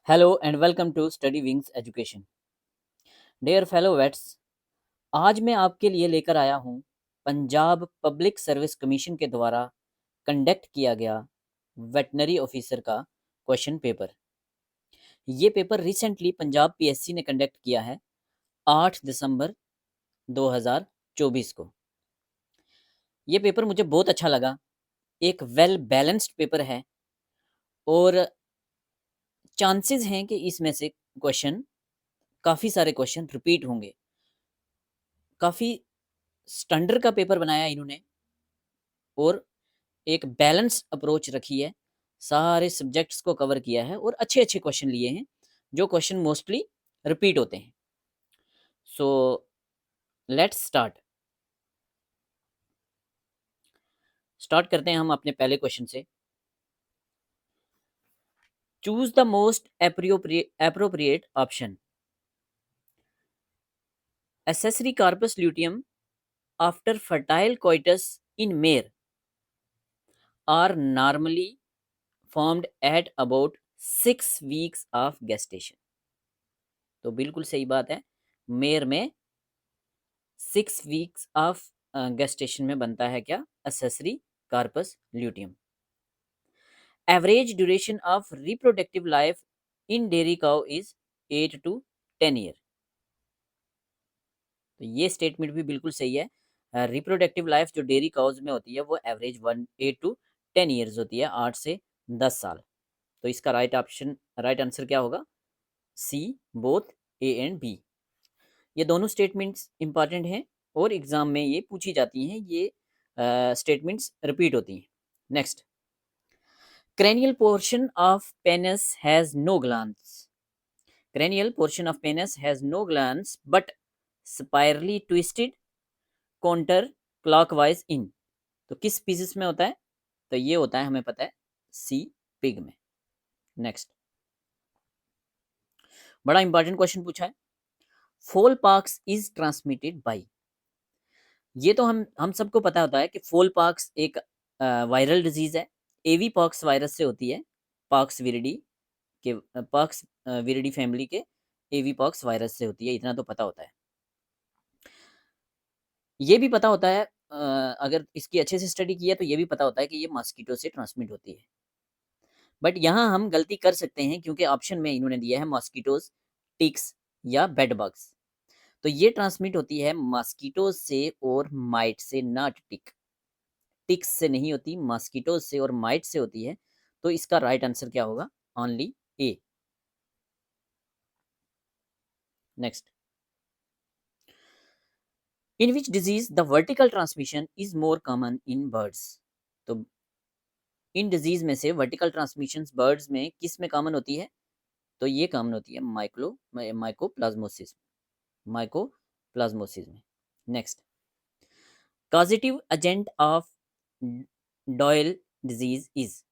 Hello and welcome to Study Wings Education. Dear fellow vets, आज मैं आपके लिए लेकर आया हूँ पंजाब पब्लिक सर्विस कमीशन के द्वारा कंडक्ट किया गया वेटनरी ऑफिसर का क्वेश्चन पेपर। ये पेपर रिसेंटली पंजाब पीएससी ने कंडक्ट किया है 8 दिसंबर 2024 को। ये पेपर मुझे बहुत अच्छा लगा। एक वेल बैलेंस्ड पेपर है और चांसेस हैं कि इसमें से काफ़ी सारे क्वेश्चन रिपीट होंगे। काफ़ी स्टैंडर्ड का पेपर बनाया इन्होंने और एक बैलेंस अप्रोच रखी है, सारे सब्जेक्ट्स को कवर किया है और अच्छे अच्छे क्वेश्चन लिए हैं जो क्वेश्चन मोस्टली रिपीट होते हैं। सो लेट्स स्टार्ट करते हैं हम अपने पहले क्वेश्चन से। Choose the most appropriate option. Accessory corpus luteum after fertile coitus in mare are normally formed at about 6 weeks of gestation। तो बिल्कुल सही बात है, मेयर में 6 वीक्स ऑफ गेस्टेशन में बनता है क्या? Accessory corpus luteum. Average duration of reproductive life in dairy cow is 8 to 10 year. तो ये स्टेटमेंट भी बिल्कुल सही है। रिप्रोडक्टिव लाइफ जो डेयरी काउज में होती है वो एवरेज 8 to 10 ईयर्स होती है, 8 से 10 साल। तो इसका राइट आंसर क्या होगा? C, both A and B. ये दोनों स्टेटमेंट्स इंपॉर्टेंट हैं और एग्जाम में ये पूछी जाती हैं। ये स्टेटमेंट्स रिपीट होती हैं। Next, cranial portion of penis has no glands। cranial portion of penis has no glands but spirally twisted counter clockwise in। तो किस स्पीसीज में होता है? तो ये होता है, हमें पता है, सी, पिग में। नेक्स्ट, बड़ा इंपॉर्टेंट क्वेश्चन पूछा है। फोल पॉक्स इज ट्रांसमिटेड बाय। ये तो हम सबको पता होता है कि फोल पॉक्स एक वायरल डिजीज है, एवी पॉक्स वायरस से होती है। पॉक्स विरिडी के पॉक्स विरिडी फैमिली के एवी पॉक्स वायरस से होती है, इतना तो पता होता है। ये भी पता होता है, अगर इसकी अच्छे से स्टडी की है तो ये भी पता होता है कि ये मॉस्किटो से ट्रांसमिट होती है। बट यहाँ हम गलती कर सकते हैं क्योंकि ऑप्शन में इन्होंने दिया है मॉस्किटोज, टिक्स या बेड बग्स। तो ये ट्रांसमिट होती है मॉस्किटो से और माइट से, नॉट टिक्स से नहीं होती, मॉस्किटोज से और माइट से होती है। तो इसका राइट आंसर क्या होगा? Only A. Next, in which disease the vertical transmission is more common in birds. तो इन डिजीज में से वर्टिकल ट्रांसमिशन बर्ड्स में किस में कॉमन होती है? तो ये कॉमन होती है माइकोप्लाज्मोसिस में। Next, causative agent of Doyle disease is.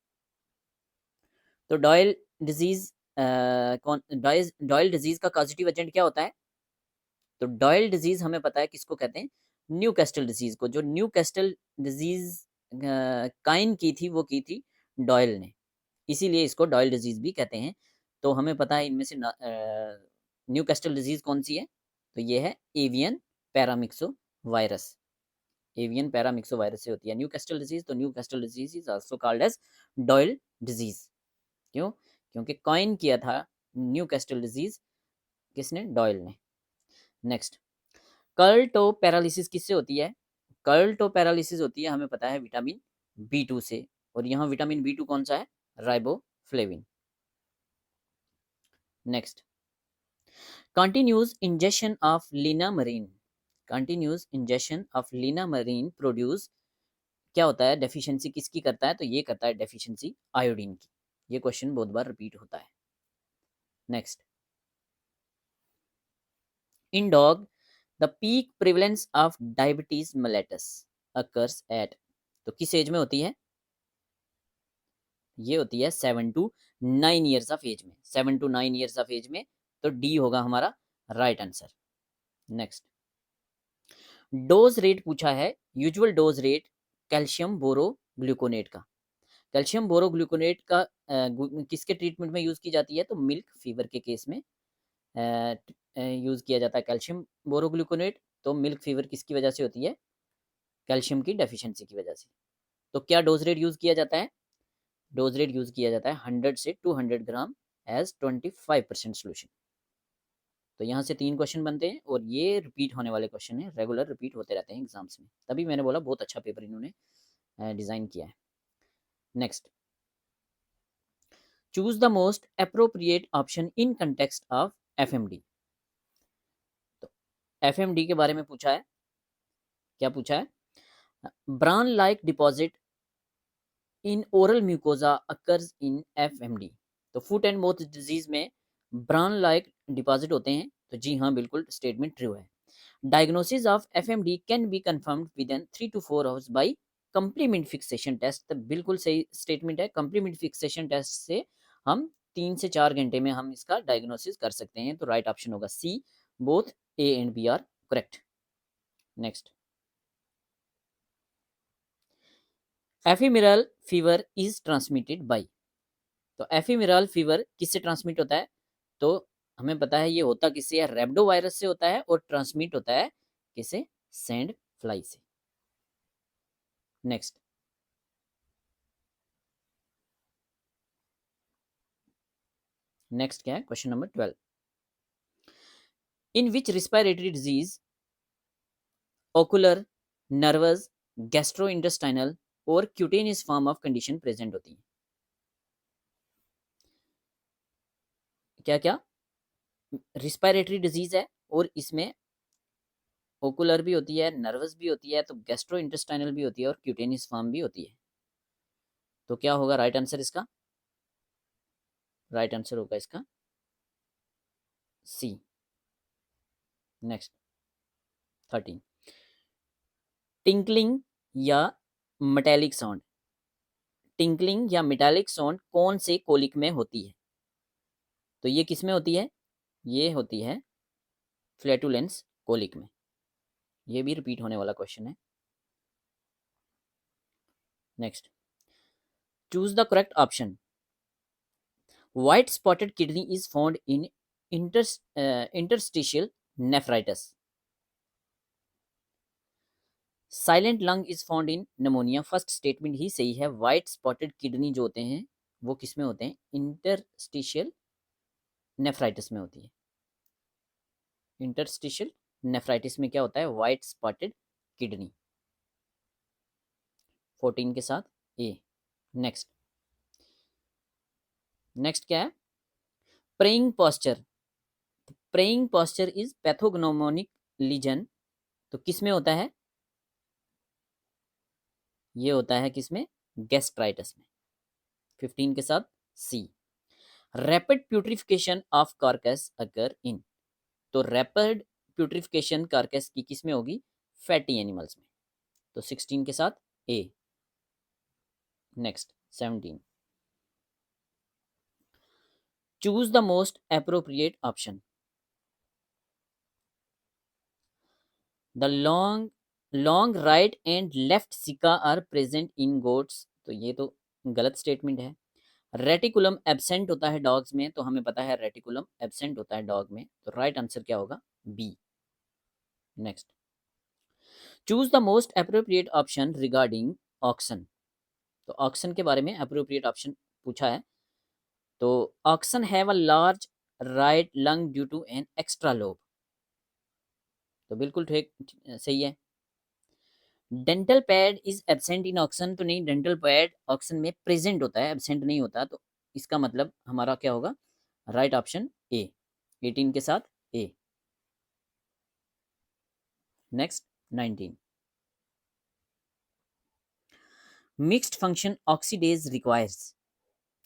तो डॉयल डिजीज का पॉजिटिव एजेंट क्या होता है? तो डॉयल डिजीज हमें पता है किसको कहते हैं? न्यू कैस्टल डिजीज को। जो न्यू कैस्टल डिजीज काइन की थी वो की थी डॉयल ने, इसीलिए इसको डॉयल डिजीज भी कहते हैं। तो हमें पता है इनमें से न्यू कैस्टल डिजीज कौन सी है? तो ये है avian paramyxovirus. Avian paramyxovirus से होती है न्यू कैस्टल डिजीज। तो Newcastle disease is also called as Doyle disease. क्यों? क्योंकि कॉइन किया था न्यू कैस्टल डिजीज किसने? डॉयल ने। नेक्स्ट, कर्ल टो पैरालिसिस किससे होती है? कर्ल टो पैरालिसिस होती है, हमें पता है, विटामिन B2 से। और यहाँ विटामिन B2 कौन सा है? Riboflavin. Next, continuous injection of linamarin. Continuous injection of linamarin produce क्या होता है? डेफिशिएंसी किसकी करता है? तो ये करता है डेफिशिएंसी आयोडीन की। ये क्वेश्चन बहुत बार रिपीट होता है। Next, in dog the peak prevalence of diabetes mellitus occurs at. तो किस एज में होती है? ये होती है 7 to 9 ईयर्स ऑफ एज में। 7 to 9 ईयर्स ऑफ एज में। तो डी होगा हमारा right answer. Next, dose rate पूछा है, यूजुअल डोज रेट कैल्शियम बोरोग्लूकोनेट का। कैल्शियम बोरोग्लूकोनेट का किसके ट्रीटमेंट में यूज़ की जाती है, तो मिल्क फीवर के केस में यूज़ किया जाता है कैल्शियम बोरोग्लूकोनेट। तो मिल्क फीवर किसकी वजह से होती है, कैल्शियम की डेफिशिएंसी की वजह से। तो क्या डोज रेट यूज़ किया जाता है, डोज रेट यूज़ किया जाता है 100 से 200 ग्राम एज 25% सोल्यूशन। तो यहाँ से 3 क्वेश्चन बनते हैं और ये रिपीट होने वाले क्वेश्चन हैं, रेगुलर रिपीट होते रहते हैं एग्जाम्स में, तभी मैंने बोला बहुत अच्छा पेपर इन्होंने डिज़ाइन किया है। Next, choose the most appropriate option in context of FMD. तो एफएमडी के बारे में पूछा है, क्या पूछा है, bran like deposit in oral mucosa occurs in FMD. तो फुट एंड माउथ डिजीज में ब्रान लाइक डिपॉजिट होते हैं, तो जी हाँ बिल्कुल स्टेटमेंट ट्रू है। Diagnosis of FMD can be confirmed within 3 to 4 hours by complement fixation test. तो बिल्कुल सही स्टेटमेंट है, कंप्लीमेंट फिक्सेशन टेस्ट से हम 3 से 4 घंटे में हम इसका डायग्नोसिस कर सकते हैं। तो राइट ऑप्शन होगा C, both A and B are correct. Next, ephemeral fever is transmitted by. तो एफिमिरल फीवर किससे ट्रांसमिट होता है, तो हमें पता है ये होता किससे है, रेब्डो वायरस से होता है और ट्रांसमिट होता है किससे, सैंड फ्लाई से। नेक्स्ट, नेक्स्ट क्या है, question number 12, in which respiratory disease ocular, nervous, gastrointestinal और cutaneous form of condition present होती है। क्या क्या, रिस्पायरेटरी डिजीज है और इसमें ओकुलर भी होती है, नर्वस भी होती है, तो गैस्ट्रोइंटेस्टाइनल भी होती है और क्यूटेनियस फॉर्म भी होती है। तो क्या होगा राइट आंसर इसका, राइट आंसर होगा इसका सी। नेक्स्ट, 13, टिंकलिंग या मेटालिक साउंड, टिंकलिंग या मेटालिक साउंड कौन से कोलिक में होती है, तो ये किस में होती है, ये होती है फ्लैटुलेंस कोलिक में। ये भी रिपीट होने वाला क्वेश्चन है। Next, choose the correct option, white spotted kidney is found in interstitial nephritis, silent lung is found in pneumonia. First statement ही सही है, व्हाइट स्पॉटेड किडनी जो होते हैं वो किस में होते हैं, इंटरस्टिशियल नेफ्राइटिस में होती है। इंटरस्टिशियल नेफ्राइटिस में क्या होता है, व्हाइट स्पॉटेड किडनी, 14 के साथ ए। नेक्स्ट, नेक्स्ट क्या है, praying posture, praying posture is pathognomonic lesion, तो किस में होता है, ये होता है किसमें, गैस्ट्राइटिस में, 15 के साथ सी। रैपिड प्यूट्रिफिकेशन ऑफ कार्कस अगर इन, तो रैपिड प्यूट्रिफिकेशन कार्कस की किस में होगी, फैटी एनिमल्स में, तो 16 के साथ A. Next, 17, choose the most appropriate option, the long long right and left caeca are present in goats, तो ये तो गलत स्टेटमेंट है। रेटिकुलम एब्सेंट होता है डॉग्स में, तो हमें पता है रेटिकुलम एब्सेंट होता है डॉग में, तो राइट आंसर क्या होगा, B. Next, choose the most appropriate option regarding oxen, तो ऑक्सन के बारे में अप्रोप्रिएट ऑप्शन पूछा है, तो oxen have a large right lung due to an extra lobe, तो बिल्कुल ठीक सही है। Dental pad is absent in oxen, तो नहीं, डेंटल पैड ऑक्सन में प्रेजेंट होता है, एब्सेंट नहीं होता, तो इसका मतलब हमारा क्या होगा, राइट ऑप्शन ए, 18 के साथ A. Next, 19, mixed function oxidase requires,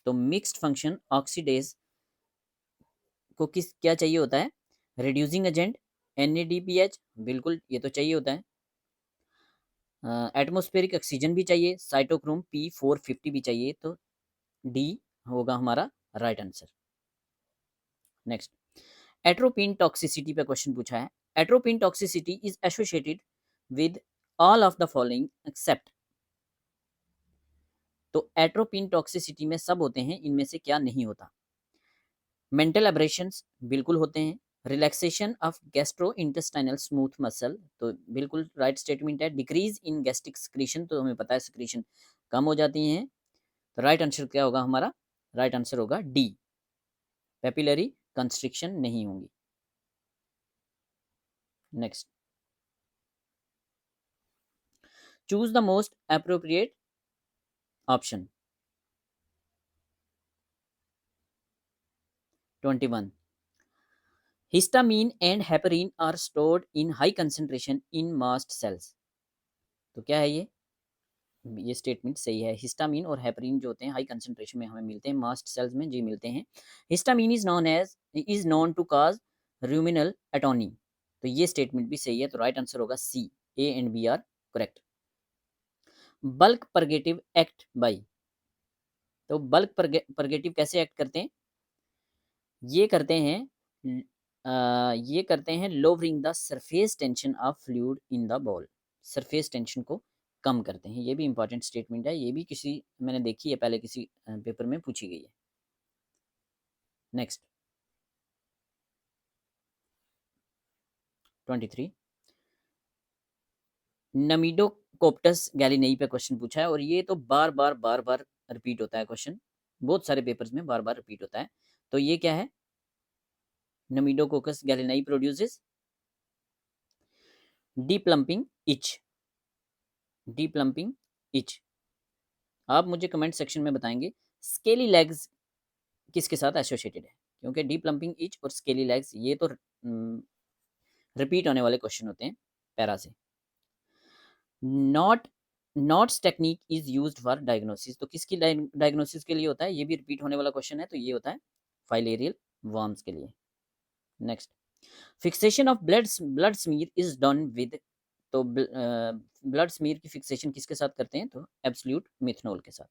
तो मिक्स्ड फंक्शन ऑक्सीडेज को किस क्या चाहिए होता है, रिड्यूसिंग एजेंट, NADPH, बिल्कुल ये तो चाहिए होता है, एटमोस्फेरिक ऑक्सीजन भी चाहिए, साइटोक्रोम P450 भी चाहिए, तो डी होगा हमारा right answer. Next, atropine toxicity पे क्वेश्चन पूछा है, atropine toxicity is associated with all of the following except, तो एट्रोपिन टॉक्सिसिटी में सब होते हैं, इनमें से क्या नहीं होता? मेंटल एब्रेशंस बिल्कुल होते हैं। Relaxation of gastro intestinal smooth muscle, तो बिल्कुल राइट स्टेटमेंट है। डिक्रीज इन गैस्ट्रिक सिक्रीशन, तो हमें पता है सिक्रीशन कम हो जाती हैं। तो राइट आंसर क्या होगा हमारा? राइट आंसर होगा डी, पेपिलरी कंस्ट्रिक्शन नहीं होंगी। Next, choose the most appropriate option. 21, histamine and heparin are stored in high concentration in mast cells. तो क्या है ये स्टेटमेंट सही है। हिस्टामीन और हेपरिन जो होते हैं हाई कंसेंट्रेशन में हमें मिलते हैं मास्ट सेल्स में, जी मिलते हैं। Histamine is known to cause ruminal atony, तो ये स्टेटमेंट भी सही है। तो राइट आंसर होगा C, A and B are correct. Bulk purgative act by, तो बल्क परगेटिव कैसे एक्ट करते हैं? ये करते हैं ये करते हैं lowering the surface tension of fluid in the bowel, surface tension को कम करते हैं। ये भी इंपॉर्टेंट स्टेटमेंट है, ये भी किसी मैंने देखी है पहले किसी पेपर में पूछी गई है। नेक्स्ट, 23, नमीडोकोप्टस गैलिनेई पे क्वेश्चन पूछा है और ये तो बार बार रिपीट होता है क्वेश्चन, बहुत सारे पेपर्स में बार बार रिपीट होता है। तो ये क्या है? नमीडोकोकस गैलिनेई प्रोड्यूसेस डीप्लम्पिंग इच, डीप्लम्पिंग इच। आप मुझे कमेंट सेक्शन में बताएंगे स्केली लेग्स किसके साथ एसोसिएटेड है, क्योंकि डीप्लम्पिंग इच और स्केली लेग्स ये तो रिपीट होने वाले क्वेश्चन होते हैं पैरा से। Knott Knott's technique is used for diagnosis, तो किसकी डायग्नोसिस के लिए होता है? ये भी रिपीट होने वाला क्वेश्चन है, तो ये होता है फाइलेरियल वर्म्स के लिए। Next, fixation of blood smear is done with, तो ब्लड स्मीर की फिक्सेशन किसके साथ करते हैं? तो एब्सोल्यूट मिथनॉल के साथ।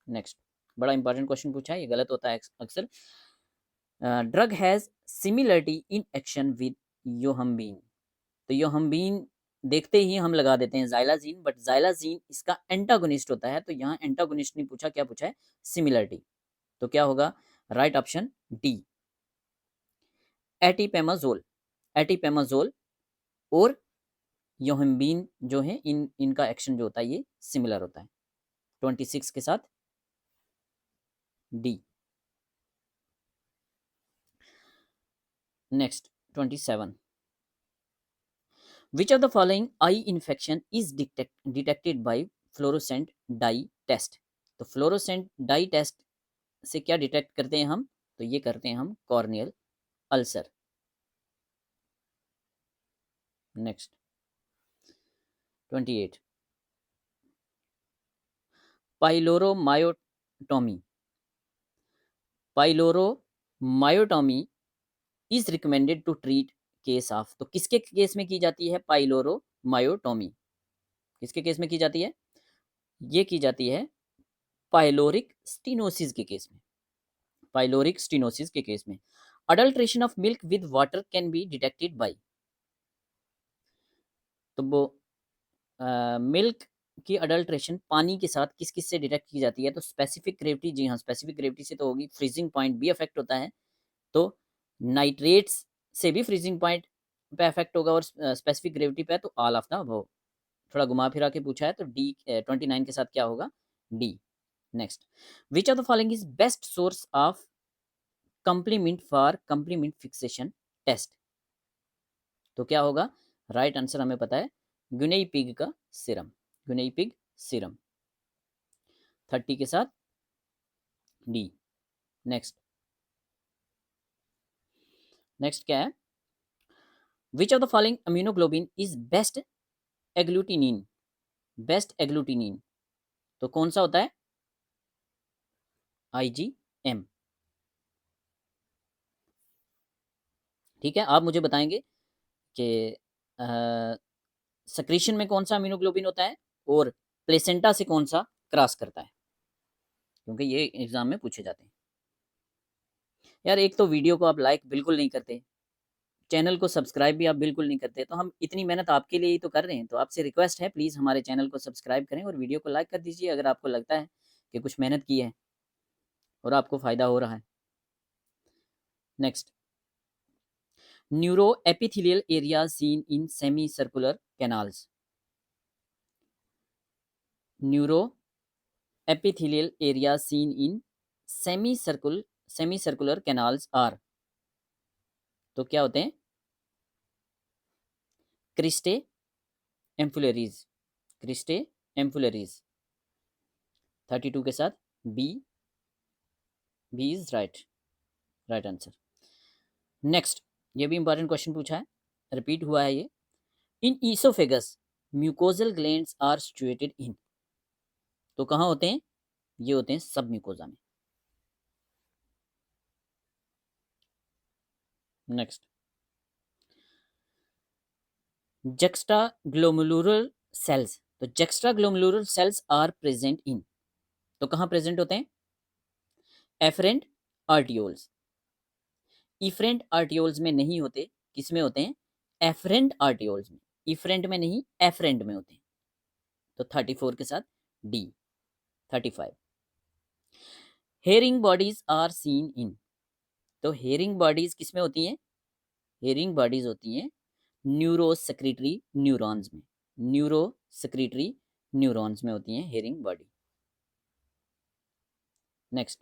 नेक्स्ट, बड़ा इंपॉर्टेंट क्वेश्चन पूछा है, ये गलत होता है अक्सर। Drug has similarity in action with yohimbine, तो योहम्बीन देखते ही हम लगा देते हैं जाइलाजीन, बट जाइलाजीन इसका एंटागोनिस्ट होता है। तो यहाँ एंटागोनिस्ट नहीं पूछा, क्या पूछा है? सिमिलरिटी। तो क्या होगा? Right option D, atipamezole. Atipamezole और योहम्बीन जो है इनका एक्शन जो होता है ये सिमिलर होता है। 26 के साथ D. Next, 27, which of the following eye infection is detected by fluorescent dye test, तो फ्लोरोसेंट डाई टेस्ट से क्या डिटेक्ट करते हैं हम? तो ये करते हैं हम corneal ulcer. Next, 28, pyloromyotomy, pyloromyotomy is recommended to treat case of, तो किसके केस में की जाती है पाइलोरोमायोटोमी? किसके केस में की जाती है? ये की जाती है पाइलोरिक स्टीनोसिस के केस में, पाइलोरिक स्टीनोसिस के केस में। Adulteration of milk with water can be detected by, तो वो मिल्क की अडल्ट्रेशन पानी के साथ किस किस से डिटेक्ट की जाती है? तो स्पेसिफिक ग्रेविटी, जी हाँ स्पेसिफिक ग्रेविटी से तो होगी। फ्रीजिंग पॉइंट भी अफेक्ट होता है, तो नाइट्रेट्स से भी फ्रीजिंग पॉइंट पे अफेक्ट होगा और स्पेसिफिक ग्रेविटी पे, तो ऑल ऑफ द अबव। थोड़ा घुमा फिरा के पूछा है, तो डी 29 के साथ क्या होगा? D. Next, which of the following is best source of complement for complement fixation test, तो क्या होगा? राइट आंसर हमें पता है गुनेई पिग का सीरम, गुनेई पिग सीरम। 30 के साथ डी। नेक्स्ट, नेक्स्ट क्या है? Which of the following immunoglobulin is best agglutinin, best agglutinin, तो कौन सा होता है? IgM। ठीक है, आप मुझे बताएंगे कि सक्रीशन में कौन सा अमीनोग्लोबिन होता है और प्लेसेंटा से कौन सा क्रॉस करता है, क्योंकि ये एग्जाम में पूछे जाते हैं। यार एक तो वीडियो को आप लाइक बिल्कुल नहीं करते, चैनल को सब्सक्राइब भी आप बिल्कुल नहीं करते, तो हम इतनी मेहनत आपके लिए ही तो कर रहे हैं। तो आपसे रिक्वेस्ट है प्लीज़ हमारे चैनल को सब्सक्राइब करें और वीडियो को लाइक कर दीजिए अगर आपको लगता है कि कुछ मेहनत की है और आपको फ़ायदा हो रहा है। Next, neuroepithelial area seen in semicircular canals. Neuroepithelial area seen in semicircular canals are, तो क्या होते हैं? Cristae एम्फुलरीज, cristae एम्फुलरीज। 32 के साथ B, B is right, right answer. Next, ये भी इंपॉर्टेंट क्वेश्चन पूछा है, रिपीट हुआ है ये। In oesophagus mucosal glands are situated in, तो कहाँ होते हैं? ये होते हैं सब म्यूकोजा में। नेक्स्ट, juxtaglomulular cells, तो juxtaglomulular cells are present in, तो कहाँ प्रेजेंट होते हैं? एफरेंट आर्टियोल्स। इफरेंट आर्टियोल्स में नहीं होते, किस में होते हैं? एफरेंट आर्टियोल्स में। इफरेंट में नहीं, एफरेंट में होते हैं। तो 34 के साथ D. 35, Herring bodies are seen in, तो हेयरिंग बॉडीज किस में होती हैं? हेयरिंग बॉडीज होती हैं न्यूरो सेक्रेटरी न्यूरॉन्स में, न्यूरो सेक्रेटरी न्यूरॉन्स में होती हैं herring body. Next,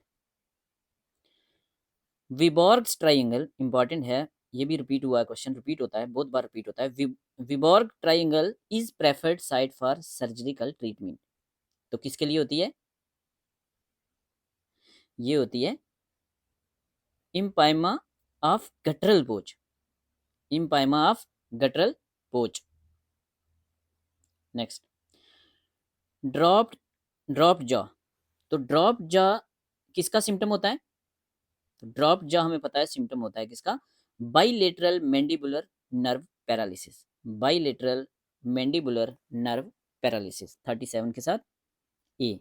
Wiborg's triangle, important है, ये भी रिपीट हुआ है, क्वेश्चन रिपीट होता है, बहुत बार रिपीट होता है। Wiborg triangle is preferred site for surgical treatment, तो किसके लिए होती है? ये होती है इम्पाइमा ऑफ गटरल पोच, इम्पाइमा ऑफ गटरल पोच। नेक्स्ट, ड्रॉप्ड ड्रॉप जॉ, तो ड्रॉप जॉ किसका सिम्टम होता है? तो ड्रॉप जॉ हमें पता है सिम्टम होता है किसका? Bilateral mandibular nerve paralysis, bilateral mandibular nerve paralysis. 37 के साथ A.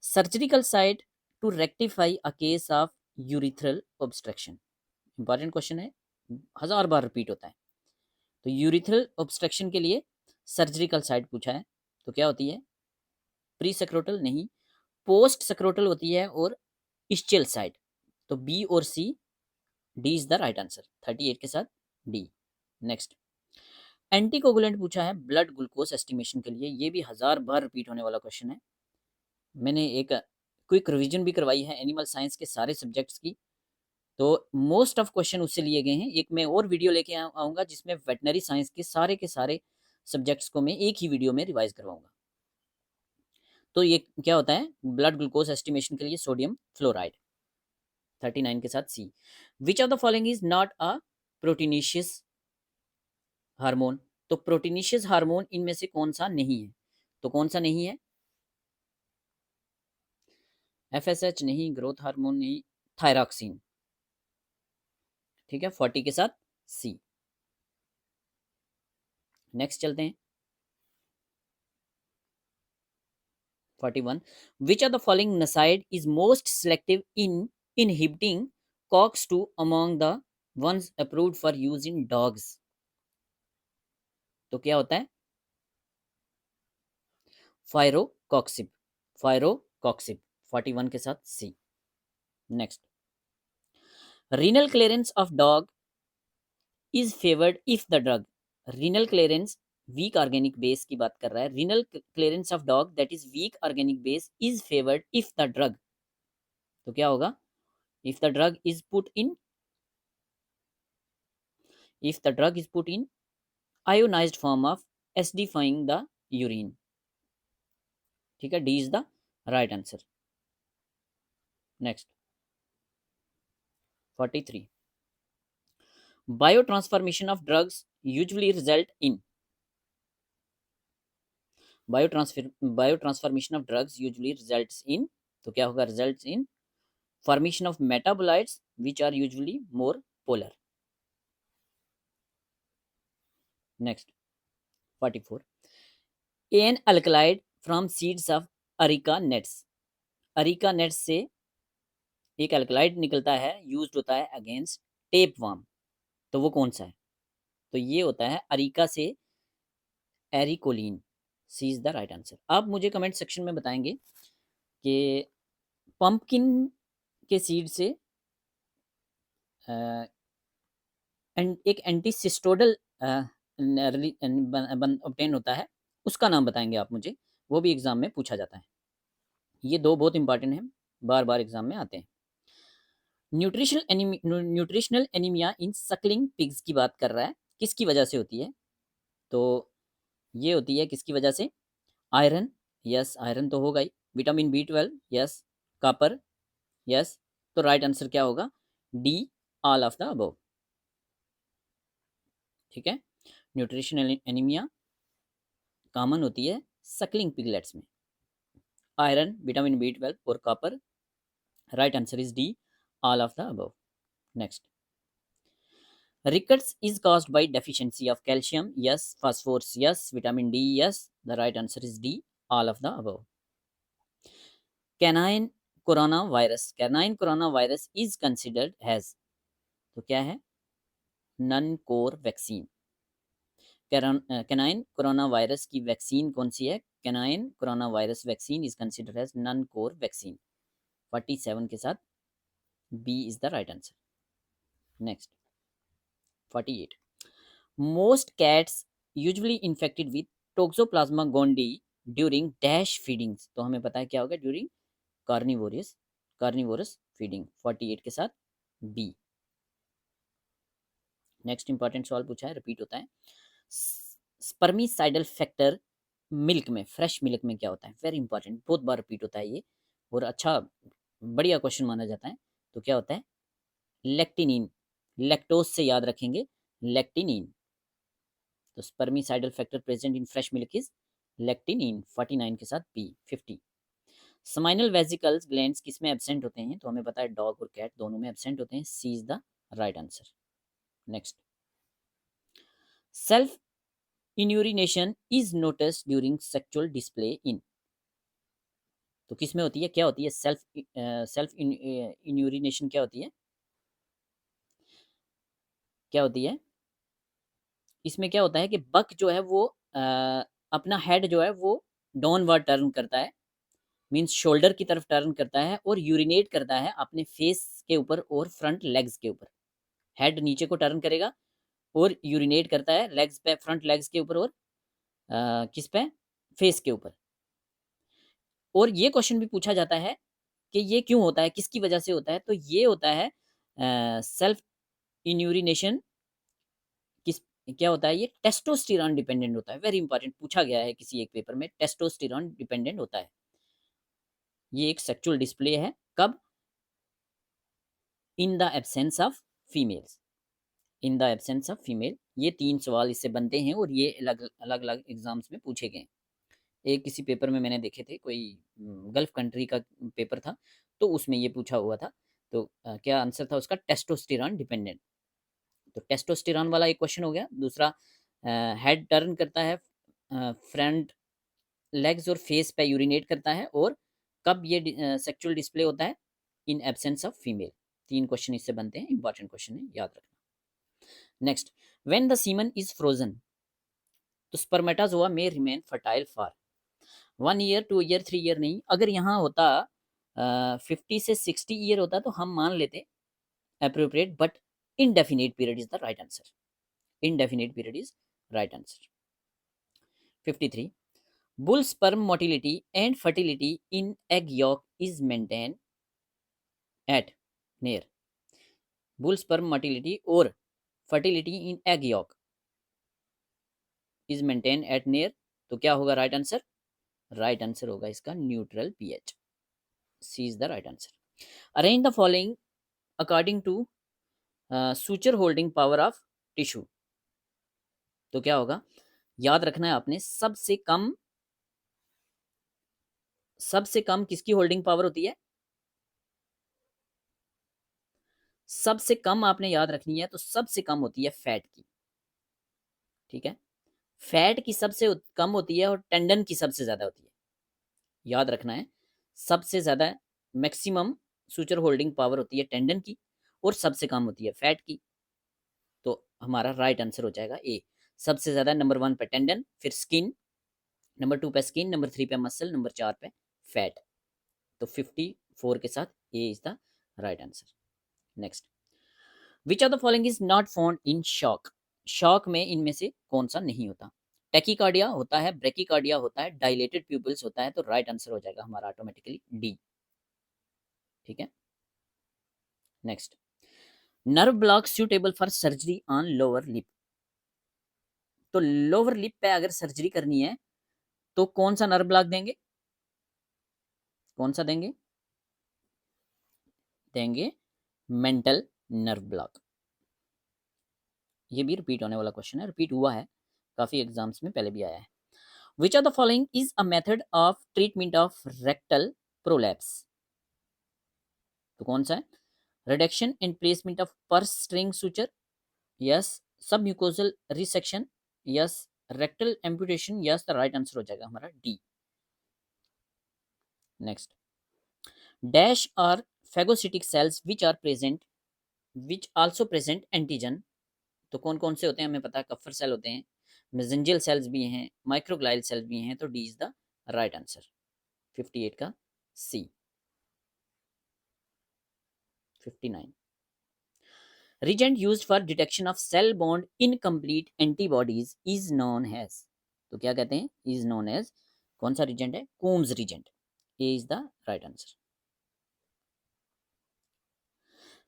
Surgical site to rectify a case of urethral obstruction, important question है, 1000 बार रिपीट होता है। तो यूरिथ्रल ऑब्स्ट्रक्शन के लिए सर्जिकल साइट पूछा है, तो क्या होती है? प्री सक्रोटल नहीं, पोस्ट सक्रोटल होती है, और इस्चियल साइट, तो बी और C, D is the right answer. 38 के साथ डी। नेक्स्ट, एंटीकोगुलेंट पूछा है ब्लड ग्लूकोज एस्टिमेशन के लिए, ये भी 1000 बार रिपीट होने वाला क्वेश्चन है। मैंने एक क्विक रिवीजन भी करवाई है एनिमल साइंस के सारे सब्जेक्ट्स की, तो मोस्ट ऑफ क्वेश्चन उससे लिए गए हैं। एक मैं और वीडियो लेके आऊँगा जिसमें वेटनरी साइंस के सारे सब्जेक्ट्स को मैं एक ही वीडियो में रिवाइज करवाऊंगा। तो ये क्या होता है? ब्लड ग्लूकोज एस्टिमेशन के लिए सोडियम फ्लोराइड। 39 के साथ C. Which of the following is not a proteinaceous hormone, तो प्रोटीनिशियस हार्मोन इनमें से कौन सा नहीं है? तो कौन सा नहीं है? एफएसएच नहीं, ग्रोथ हार्मोन नहीं, थायरॉक्सिन। ठीक है, 40 के साथ सी। नेक्स्ट चलते हैं, 41, which of the following NSAID is most selective in inhibiting COX-2 among the ones approved for use in dogs, तो क्या होता है? फायरोकॉक्सिब, फायरोकॉक्सिब। 41 के साथ C. Next, renal clearance of dog is favoured if the drug, renal clearance weak organic base की बात कर रहा है, renal clearance of dog that is weak organic base is favoured if the drug, तो क्या होगा? If the drug is put in, if the drug is put in ionized form of acidifying the urine, ठीक है, D is the right answer. Next, 43, biotransformation of drugs usually result in, biotransformation of drugs usually results in, तो क्या होगा? Results in formation of metabolites which are usually more polar. Next, 44, an alkaloid from seeds of areca nuts, areca nuts से एक alkaloid निकलता है, used होता है against tape warm, तो वो कौन सा है? तो ये होता है अरिका से एरिकोलिन, सी इज द राइट आंसर। आप मुझे कमेंट सेक्शन में बताएंगे कि पंपकिन के सीड से एक एंटीसिस्टोडल ऑब्टेन होता है, उसका नाम बताएंगे आप मुझे, वो भी एग्जाम में पूछा जाता है। ये दो बहुत इंपॉर्टेंट हैं, बार बार एग्जाम में आते हैं। न्यूट्रिशनल एनीमिया इन सकलिंग पिग्स की बात कर रहा है, किसकी वजह से होती है? तो ये होती है किसकी वजह से? आयरन, यस आयरन तो होगा ही। Vitamin B12, yes. Copper, yes. तो राइट आंसर क्या होगा? D, all of the above. ठीक है, न्यूट्रिशनल एनीमिया कॉमन होती है सकलिंग पिगलेट्स में। आयरन, विटामिन B12 और copper. Right answer is D, all of the above. Next, rickets is caused by deficiency of calcium, yes. Phosphorus, yes. Vitamin D, yes. The right answer is D, all of the above. Canine coronavirus is considered as, तो क्या है? Non core vaccine. Canine coronavirus की vaccine कौन सी है? Canine coronavirus vaccine is considered as non core vaccine. 47 के साथ B is the right answer. Next, 48, most cats usually infected with toxoplasma gondii during dash feedings। तो हमें पता है क्या होगा? During carnivorous feeding. 48 के साथ बी। नेक्स्ट इंपॉर्टेंट सवाल पूछा है, रिपीट होता है। स्पर्मिसाइडल फैक्टर मिल्क में, फ्रेश मिल्क में क्या होता है? वेरी इंपॉर्टेंट, बहुत बार रिपीट होता है ये और अच्छा बढ़िया क्वेश्चन माना जाता है। तो क्या होता है? लेक्टिनिन। लैक्टोज से याद रखेंगे, लेक्टिनिन। तो spermicidal factor present in fresh milk is lactenin. 49 के साथ बी। 50, स्माइनल वेसिकल्स ग्लैंड्स किस में एब्सेंट होते हैं? तो हमें पता है डॉग और कैट दोनों में एब्सेंट होते हैं। C is the right answer. Next, self enurination is noticed during sexual display in. तो किस में होती है? क्या होती है सेल्फ इन्यूरिनेशन? क्या होती है? क्या होती है? इसमें क्या होता है कि बक जो है वो अपना हेड जो है वो डाउनवर्ड टर्न करता है, मीन्स शोल्डर की तरफ टर्न करता है और यूरिनेट करता है अपने फेस के ऊपर और फ्रंट लेग्स के ऊपर। हेड नीचे को टर्न करेगा और यूरिनेट करता है लेग्स पे, फ्रंट लेग्स के ऊपर और किस पे? फेस के ऊपर। और ये क्वेश्चन भी पूछा जाता है कि ये क्यों होता है, किसकी वजह से होता है? तो ये होता है सेल्फ इन्यूरिनेशन किस, क्या होता है? ये टेस्टोस्टेरॉन डिपेंडेंट होता है। वेरी इंपॉर्टेंट, पूछा गया है किसी एक पेपर में, टेस्टोस्टेरॉन डिपेंडेंट होता है। ये एक सेक्सुअल डिस्प्ले है, कब? In the absence of females. In the absence of female. ये 3 सवाल इससे बनते हैं और ये अलग अलग एग्जाम्स में पूछे गए। एक किसी पेपर में मैंने देखे थे, कोई गल्फ कंट्री का पेपर था, तो उसमें ये पूछा हुआ था। तो क्या आंसर था उसका? Testosterone dependent. तो टेस्टोस्टेरॉन वाला एक क्वेश्चन हो गया। दूसरा, हेड टर्न करता है, फ्रंट लेग्स और फेस पे यूरिनेट करता है, और कब ये सेक्सुअल डिस्प्ले होता है? In absence of female. 3 question इससे बनते हैं, इंपॉर्टेंट क्वेश्चन है, याद रखना। Next, when the semen is frozen, तो स्पर्मेटाजोआ में remain fertile for 1 year, 2 year, 3 year नहीं। अगर यहाँ होता 50 से 60 ईयर होता तो हम मान लेते appropriate, but indefinite period is the right answer. Indefinite period is right answer. 53, bull sperm motility and fertility in egg yolk is maintained at near. Bull sperm motility और fertility in egg yolk is maintained at near, तो क्या होगा right answer? Right answer होगा इसका neutral pH. C is the right answer. Arrange the following according to suture holding power of tissue. तो क्या होगा? याद रखना है आपने, सबसे कम किसकी होल्डिंग पावर होती है? सबसे कम आपने याद रखनी है, तो सबसे कम होती है फैट की। ठीक है, फैट की सबसे कम होती है और टेंडन की सबसे ज्यादा होती है। याद रखना है, सबसे ज्यादा मैक्सिमम सुचर होल्डिंग पावर होती है टेंडन की और सबसे कम होती है फैट की। तो हमारा राइट आंसर हो जाएगा ए। सबसे ज्यादा नंबर 1 पे टेंडन, फिर स्किन, नंबर 2 पे स्किन, नंबर 3 पे मसल, नंबर 4 पे फैट। तो 54 के साथ A is the right answer. Next, which of the following is not found in shock? Shock में इनमें से कौन सा नहीं होता? टैकीकार्डिया होता है, ब्रेकिकार्डिया होता है, डायलेटेड प्यूपिल्स होता है, तो राइट आंसर हो जाएगा हमारा ऑटोमेटिकली डी। ठीक है। Next, nerve block suitable for surgery on lower lip. तो लोअर लिप पे अगर सर्जरी करनी है तो कौन सा नर्व ब्लॉक देंगे? कौन सा देंगे? देंगे मेंटल नर्व ब्लॉक। ये भी रिपीट होने वाला क्वेश्चन है, रिपीट हुआ है काफी एग्जाम्स में, पहले भी आया है। Which of the following is a method of treatment of rectal prolapse? तो कौन सा है? Reduction and placement of purse string suture, yes. Submucosal resection, yes. Rectal amputation, yes. The right answer हो जाएगा हमारा D. Next, dash are phagocytic cells which are present which also present antigen. तो कौन कौन से होते हैं हमें पता है, कफर सेल होते हैं, मेसेंजियल सेल्स भी हैं, माइक्रोग्लाइल सेल्स भी हैं, तो D is the right answer. 58 का सी। 59, reagent used for detection of cell bond incomplete antibodies is known as। तो क्या कहते हैं? is known as। कौन सा रिजेंट है? Coombs reagent. A is the right answer.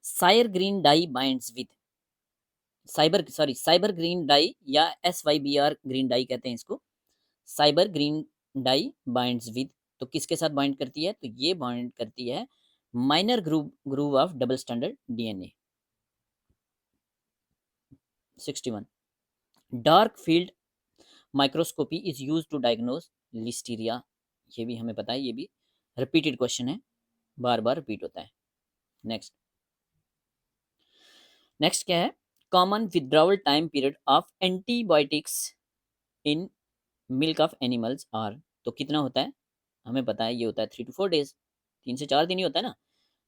SYBR green dye binds with, SYBR green dye या SYBR green dye कहते हैं इसको। SYBR green dye binds with, तो किसके साथ बाइंड करती है? तो ये बाइंड करती है minor groove of double standard DNA। 61, dark field microscopy is use to diagnose listeria. ये भी हमें पता है, ये भी रिपीटेड क्वेश्चन है, बार बार रिपीट होता है। नेक्स्ट, नेक्स्ट क्या है? Common withdrawal time period of antibiotics in milk of animals are. तो कितना होता है? हमें पता है ये होता है 3 to 4 days, 3 से 4 दिन ही होता है ना।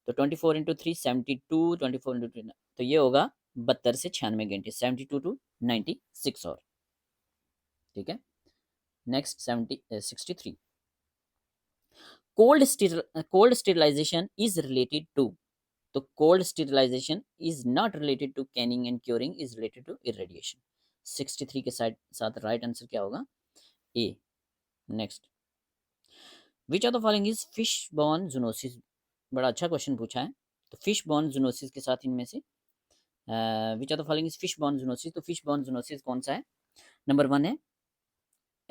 तो 24 इंटू 3 72, 24 इंटू 3, तो ये होगा 72 से 96 घंटे, 72 to 96 और। ठीक है। Next 63, cold sterilization is related to. तो cold sterilization is not related to canning and curing, is related to irradiation. 63 के साथ राइट आंसर क्या होगा? A. Next, which of the following is fish borne zoonosis? बड़ा अच्छा question पूछा है। तो फिश बॉर्न जूनोसिस के साथ इनमें से विच of the following is fish borne zoonosis? तो फिश बॉर्न जूनोसिस कौन सा है? नंबर 1 है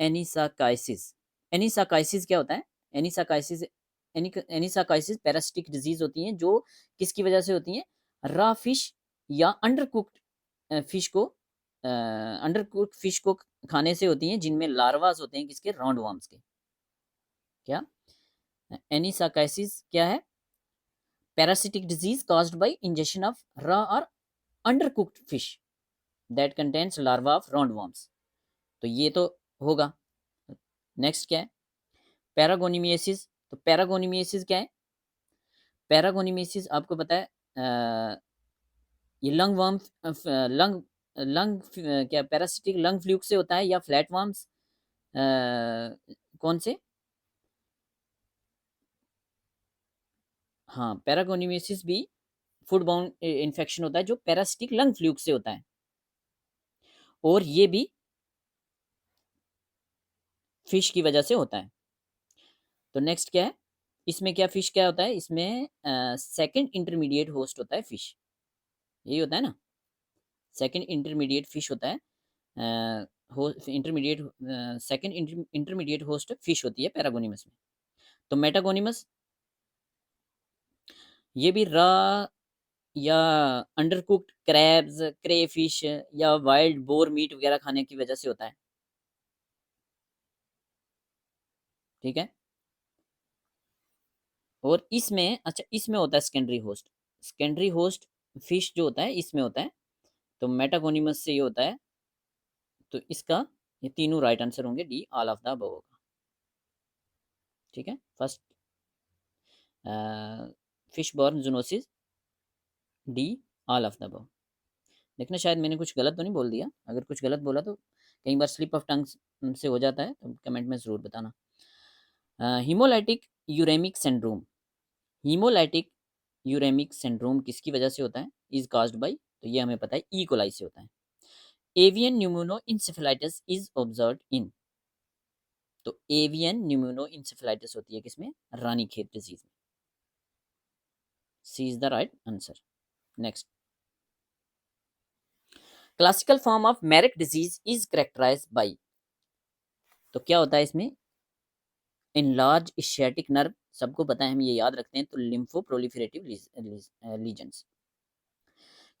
एनिसाकाइसिस। एनिसाकाइसिस क्या होता है? एनिसाकाइसिस, एनिसाकाइसिस पैरासिटिक डिजीज होती हैं जो किसकी वजह से होती हैं? रॉ फिश या अंडरकुक्ड फिश को खाने से होती हैं, जिनमें लार्वास होते हैं किसके? राउंड वर्म्स के। क्या एनिसाकाइसिस क्या है? Parasitic disease caused by injection of raw और undercooked fish that contains larva of round worms. तो ये तो होगा। नेक्स्ट क्या है? पैरागोनिमियासिस। तो पैरागोनिमियासिस क्या है? पैरागोनिमियासिस आपको पता है ये लंग वर्म, लंग लंग क्या पैरासिटिक लंग फ्लूक से होता है या फ्लैट वर्म्स, कौन से? हाँ, पैरागोनिमियासिस भी फूड बाउंड इन्फेक्शन होता है जो पैरासिटिक लंग फ्लूक से होता है, और ये भी फिश की वजह से होता है। तो नेक्स्ट क्या है? इसमें क्या फिश क्या होता है? इसमें सेकंड इंटरमीडिएट होस्ट होता है फिश, यही होता है ना। सेकंड इंटरमीडिएट फिश होता है, intermediate second intermediate host fish होती है पैरागोनिमस में। तो मेटागोनिमस ये भी रॉ या अंडरकुक्ड क्रैब्स, क्रे फिश या वाइल्ड बोर मीट वगैरह खाने की वजह से होता है। ठीक है। और इसमें, अच्छा इसमें होता है secondary host. Secondary host fish जो होता है इसमें होता है, तो मेटागोनिमस से ये होता है। तो इसका ये तीनों राइट आंसर होंगे, D all of the above होगा। ठीक है। First fish borne zoonosis, D all of the above. देखना शायद मैंने कुछ गलत तो नहीं बोल दिया, अगर कुछ गलत बोला तो कई बार स्लिप ऑफ टंग से हो जाता है, तो कमेंट में ज़रूर बताना। Haemolytic uraemic syndrome, haemolytic uraemic syndrome किसकी वजह से होता है? इज कास्ड बाय, तो ये हमें पता है, ई कोलाई से होता है। Avian pneumono encephalitis is observed in, तो एवियन न्यूमोनो इंसेफेलाइटिस होती है किसमें? रानीखेत डिजीज में। C is the right answer. Next, classical form of Marek disease is characterized by, तो क्या होता है इसमें? इनलार्ज इशियाटिक नर्व, सबको पता है, हम ये याद रखते हैं, तो lympho proliferative lesions.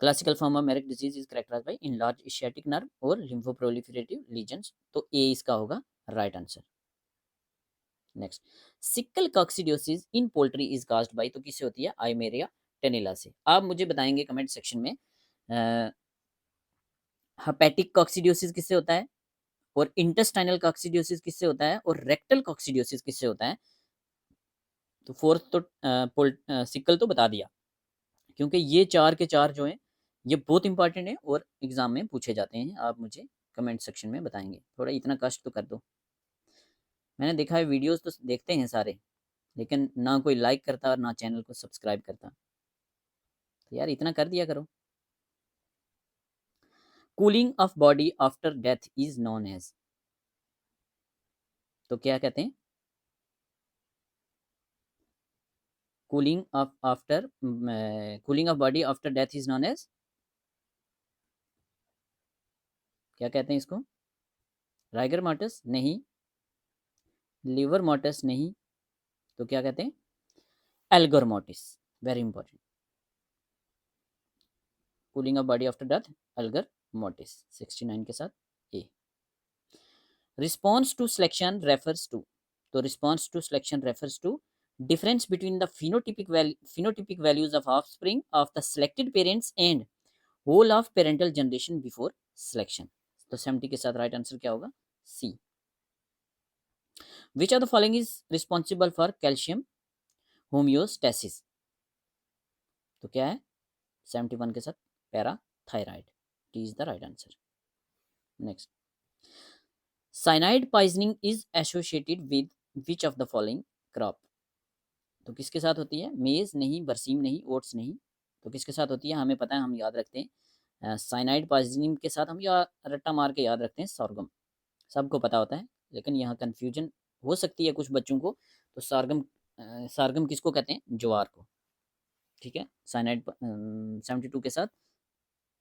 Classical form of Marek disease is characterized by enlarge ischiatic nerve और लिम्फो प्रोलिफरेटिव लीजन्स, तो ए इसका होगा right answer. Next, caecal coccidiosis in poultry is caused by, तो किससे होती है? आइमेरिया टेनिला से। आप मुझे बताएंगे कमेंट सेक्शन में हेपेटिक कॉक्सिडियोसिस किससे होता है, और इंटेस्टाइनल कॉक्सिडियोसिस किससे होता है, और रेक्टल कॉक्सिडियोसिस किससे होता है? तो फोर्थ तो सिकल तो बता दिया, क्योंकि ये चार के चार जो हैं ये बहुत इंपॉर्टेंट है और एग्जाम में पूछे जाते हैं। आप मुझे कमेंट सेक्शन में बताएंगे, थोड़ा इतना कष्ट तो कर दो। मैंने देखा है वीडियोस तो देखते हैं सारे, लेकिन ना कोई लाइक करता और ना चैनल को सब्सक्राइब करता, तो यार इतना कर दिया करो। Cooling of body after death is known as, तो क्या कहते हैं? Cooling of after cooling of body after death is known as, क्या कहते हैं इसको? राइगर मार्टस नहीं, लिवर मार्टस नहीं, तो क्या कहते हैं? Algor mortis, very important. Cooling of body after death, algor mortis 69 के साथ A. Response to selection refers to, तो response to selection refers to difference between the phenotypic values of offspring of the selected parents and whole of parental generation before selection, तो 70 के साथ right answer क्या होगा? C. Which of the following is responsible for calcium homeostasis, तो क्या है? 71 के साथ parathyroid, T is the right answer. Next, cyanide poisoning is associated with which of the following crop, तो किसके साथ होती है? मेज नहीं, बरसीम नहीं, ओट्स नहीं, तो किसके साथ होती है? हमें पता है, हम याद रखते हैं, साइनाइड पॉइजनिंग के साथ हम या रट्टा मार के याद रखते हैं सॉर्गम, सबको पता होता है, लेकिन यहाँ कन्फ्यूजन हो सकती है कुछ बच्चों को, तो सार्गम किसको कहते हैं? ज्वार को। ठीक है, साइनाइड 72 के साथ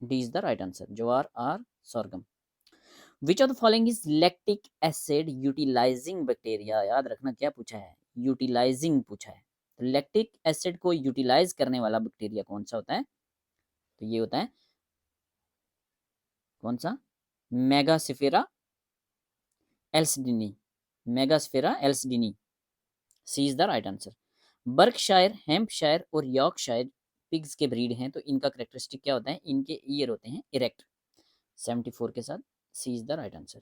D is the right answer, ज्वार और sorghum. Which of the following is lactic acid utilizing bacteria, याद रखना क्या पूछा है? यूटिलाइजिंग पूछा है, तो लैक्टिक एसिड को यूटिलाइज करने वाला बैक्टीरिया कौन सा होता है? तो ये होता है कौन सा? Megasphaera elsdenii, Megasphaera elsdenii, C is the right answer. Berkshire, Hampshire और यॉर्कशायर पिग्स के ब्रीड हैं, तो इनका करेक्टरिस्टिक क्या होता है? इनके ईयर होते हैं इरेक्ट, 74 के साथ C is the right answer.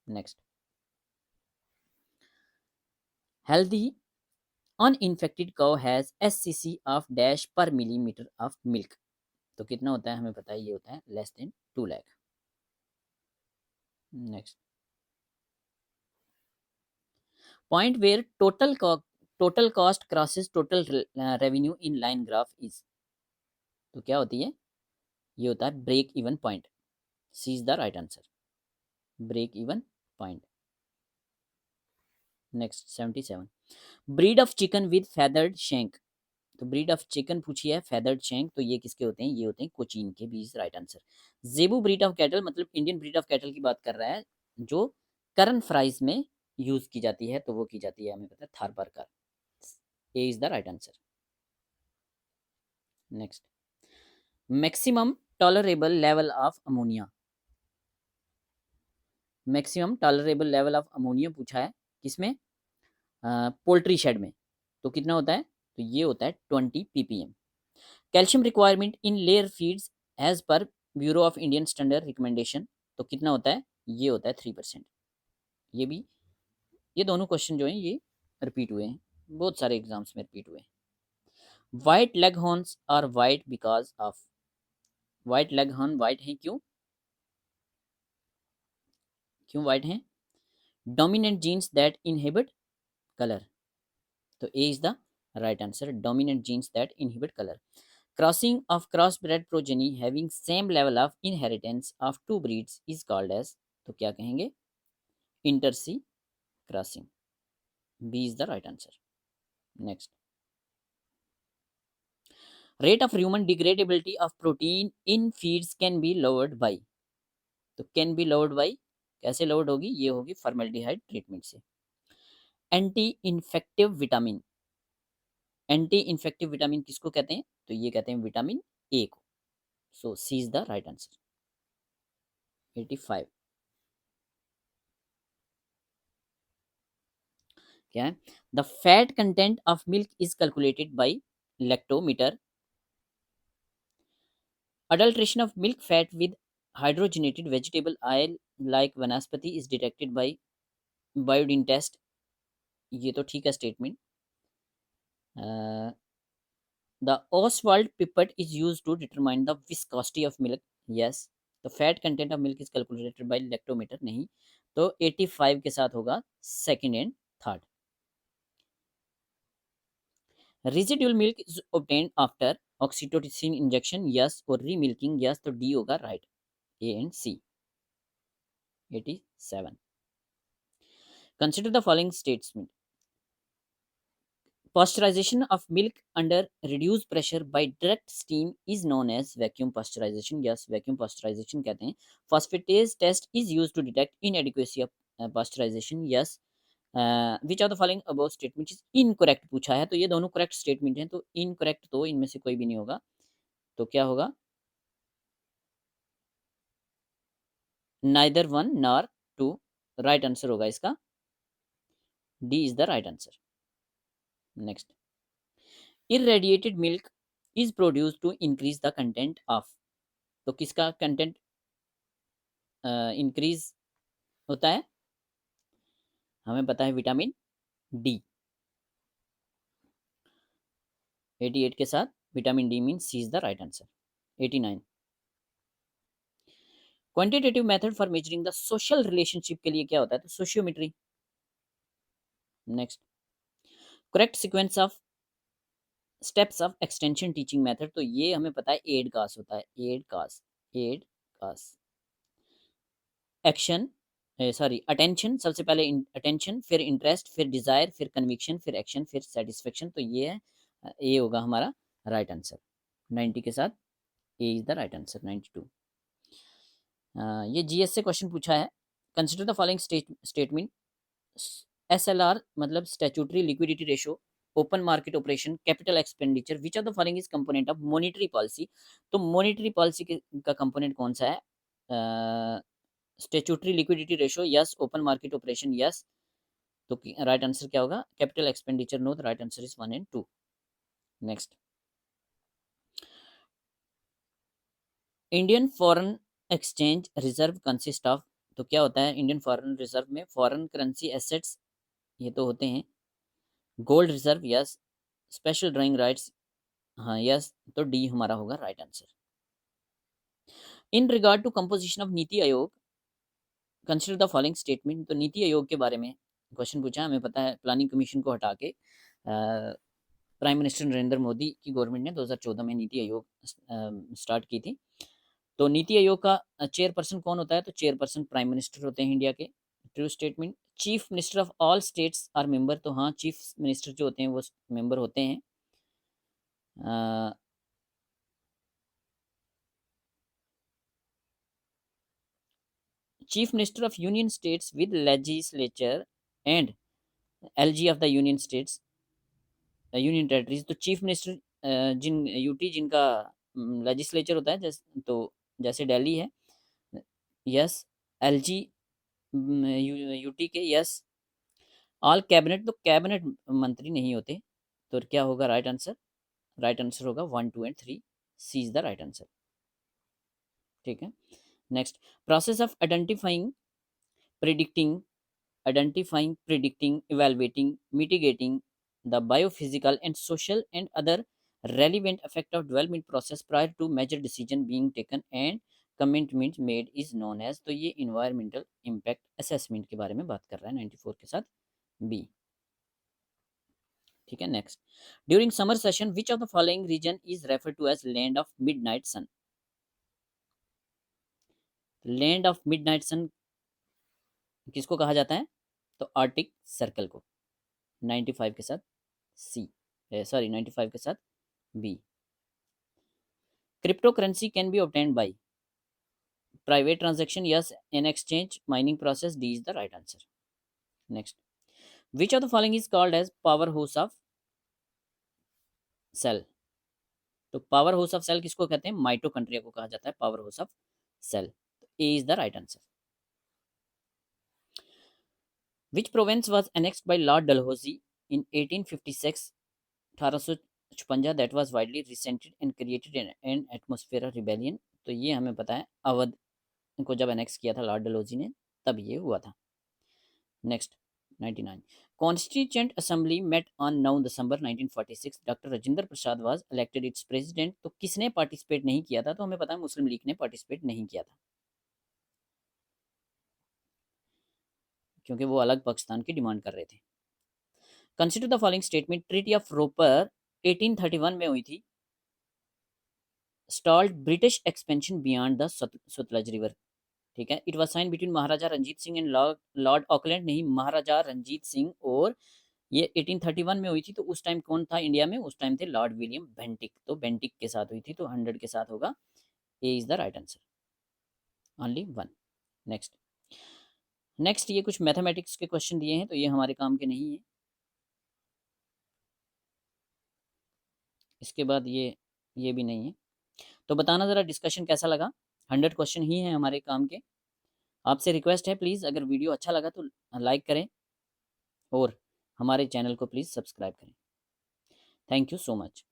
Next, healthy uninfected cow has SCC of dash per millimetre of milk, तो कितना होता है? हमें पता है, ये होता है less than 2 lakh. Next, point where total cost crosses total revenue in line graph is, तो क्या होती है? ये होता है break even point, C is the right answer, break even point. Next, 77, breed of chicken with feathered shank, तो breed of chicken पूछी है फेदर्ड शेंक, तो ये किसके होते हैं? ये होते हैं कोचीन के, भी इज राइट आंसर। जेबू ब्रीड ऑफ कैटल, मतलब इंडियन ब्रीड ऑफ कैटल की बात कर रहा है, जो करन फ्राइज में यूज की जाती है, तो वो की जाती है, हमें पता है, Tharparkar, A is the right answer. Next, maximum tolerable level of ammonia, maximum tolerable level of ammonia पूछा है किसमें? पोल्ट्री शेड में, तो कितना होता है? तो ये होता है 20 ppm। Calcium requirement in layer feeds as per Bureau of Indian Standard recommendation, तो कितना होता है? ये होता है 3%। ये भी, ये दोनों क्वेश्चन जो हैं ये रिपीट हुए हैं, बहुत सारे एग्जाम्स में रिपीट हुए हैं। White leghorns are white because of, white leghorn white है क्यों? क्यों वाइट हैं? Dominant genes that inhibit colour, तो A is the right answer, dominant genes that inhibit colour. Crossing of crossbred progeny having same level of inheritance of two breeds is called as, तो क्या कहेंगे, inter se crossing. B is the right answer. Next, rate of human degradability of protein in feeds can be lowered by, तो can be lowered by, कैसे lowered होगी, ये होगी formaldehyde treatment से। Anti infective vitamin, anti infective vitamin किसको कहते हैं, तो ये कहते हैं विटामिन ए को। सो सी इज द राइट आंसर। 85 क्या है, the fat content of milk is calculated by lactometer. Adulteration of milk fat with hydrogenated vegetable oil like वनस्पति is detected by iodine test, ये तो ठीक है statement. The Oswald pipette is used to determine the viscosity of milk, yes. The fat content of milk is calculated by lactometer, नहीं, तो 85 के साथ होगा second and third. Residual milk is obtained after oxytocin injection, yes, और remilking, yes, तो D होगा right, A and C। 87, consider the following statement. Pasteurization of milk under reduced pressure by direct steam is known as vacuum pasteurization, yes, vacuum pasteurization कहते हैं। Phosphatase test is used to detect inadequacy of pasteurization, yes. Which of the following above statement is incorrect पूछा है, तो ये दोनों correct statement हैं, तो incorrect तो इनमें से कोई भी नहीं होगा, तो क्या होगा, neither one nor two, right answer होगा इसका, D is the right answer। Next, irradiated milk is produced to increase the content of, तो किसका कंटेंट इंक्रीज होता है, हमें पता है विटामिन डी। 88 के साथ vitamin D mean C is the right answer. 89, quantitative method for measuring the social relationship के लिए क्या होता है, तो sociometry. Next, correct sequence of steps of extension teaching method, तो ये हमें पता है एड कास होता है, AIDCAS, AIDCAS. Action, sorry attention, सबसे पहले अटेंशन, फिर इंटरेस्ट, फिर डिजायर, फिर कन्विक्शन, फिर एक्शन, फिर सेटिस्फेक्शन, तो ये है, ए होगा हमारा राइट आंसर। 90 के साथ A is the right answer. 92, ये जीएस से क्वेश्चन पूछा है। Consider the following statement, SLR मतलब statutory liquidity ratio, open market operation, capital expenditure, which of the following is component of monetary policy, तो monetary policy का component कौन सा है, statutory liquidity ratio, yes, open market operation, yes, तो right answer क्या होगा, capital expenditure, no, the right answer is 1 and 2। Next, Indian foreign exchange reserve consist of, तो क्या होता है इंडियन फॉरेन रिजर्व में, फॉरेन करेंसी एसेट्स ये तो होते हैं, gold reserve, yes, special drawing rights, हाँ यस, तो डी हमारा होगा right answer. In regard to composition of Niti Aayog, consider the following statement, तो नीति आयोग के बारे में क्वेश्चन पूछा, हमें पता है प्लानिंग कमीशन को हटा के प्राइम मिनिस्टर नरेंद्र मोदी की गवर्नमेंट ने 2014 में नीति आयोग स्टार्ट की थी। तो नीति आयोग का चेयरपर्सन कौन होता है, तो चेयरपर्सन प्राइम मिनिस्टर होते हैं इंडिया के। True statement, chief minister of all states are member, तो हाँ चीफ मिनिस्टर जो होते हैं वो मेंबर होते हैं। Chief minister of union states with legislature and LG of the union states, union territories, तो चीफ मिनिस्टर जिन यूटी जिनका लेजिस्लेचर होता है, तो जैसे दिल्ली है, यस, एलजी यूटी के, यस, ऑल कैबिनेट, तो कैबिनेट मंत्री नहीं होते, तो क्या होगा राइट आंसर, राइट आंसर होगा 1, 2 and 3, C is the right answer. ठीक है, next, process of identifying, predicting, evaluating, mitigating the biophysical and social and other relevant effect of development process prior to major decision being taken and commitment made is known as, तो ये environmental impact assessment के बारे में बात कर रहा है। 94 के साथ बी। ठीक है। Next, during summer session which of the following region is refer to as land of midnight sun? Land of midnight sun किसको कहा जाता है? तो आर्टिक सर्कल को। 95 के साथ सी, सॉरी 95 के साथ B. Crypto currency can be obtained by private transaction, yes, in exchange, mining process, D is the right answer. Next, which of the following is called as power house of cell? तो power house of cell किसको कहते हैं? Mitochondria को कहा जाता है power house of cell. तो A is the right answer. Which province was annexed by Lord Dalhousie in 1856 1856 that was widely resented and created an atmosphere rebellion? तो ये हमें पता है, अवध को जब एनेक्स किया था लॉर्ड डलहौजी ने तब ये हुआ था। Next, 99, constituent assembly met on 9 December 1946, doctor Rajendra Prasad was elected its president. तो किसने पार्टिसिपेट नहीं किया था? तो हमें पता है मुस्लिम लीग ने पार्टिसिपेट नहीं किया था, क्योंकि वो अलग पाकिस्तान की डिमांड कर रहे थे। Consider the following statement, treaty of Ropar 1831 में हुई थी, stalled British expansion beyond the Sutlej river. ठीक है, it was sign between Maharaja Ranjit Singh and lord Auckland, नहीं, महाराजा रंजीत सिंह, और ये 1831 में हुई थी। तो उस टाइम कौन था इंडिया में? उस टाइम थे लॉर्ड विलियम बेंटिक। तो बेंटिक के साथ हुई थी, तो 100 के साथ होगा, A is the right answer, only one. Next, ये कुछ मैथमेटिक्स के क्वेश्चन दिए हैं, तो ये हमारे काम के नहीं है। इसके बाद ये भी नहीं है। तो बताना ज़रा डिस्कशन कैसा लगा। 100 क्वेश्चन ही हैं हमारे काम के। आपसे रिक्वेस्ट है, प्लीज़ अगर वीडियो अच्छा लगा तो लाइक करें और हमारे चैनल को प्लीज़ सब्सक्राइब करें। Thank you so much.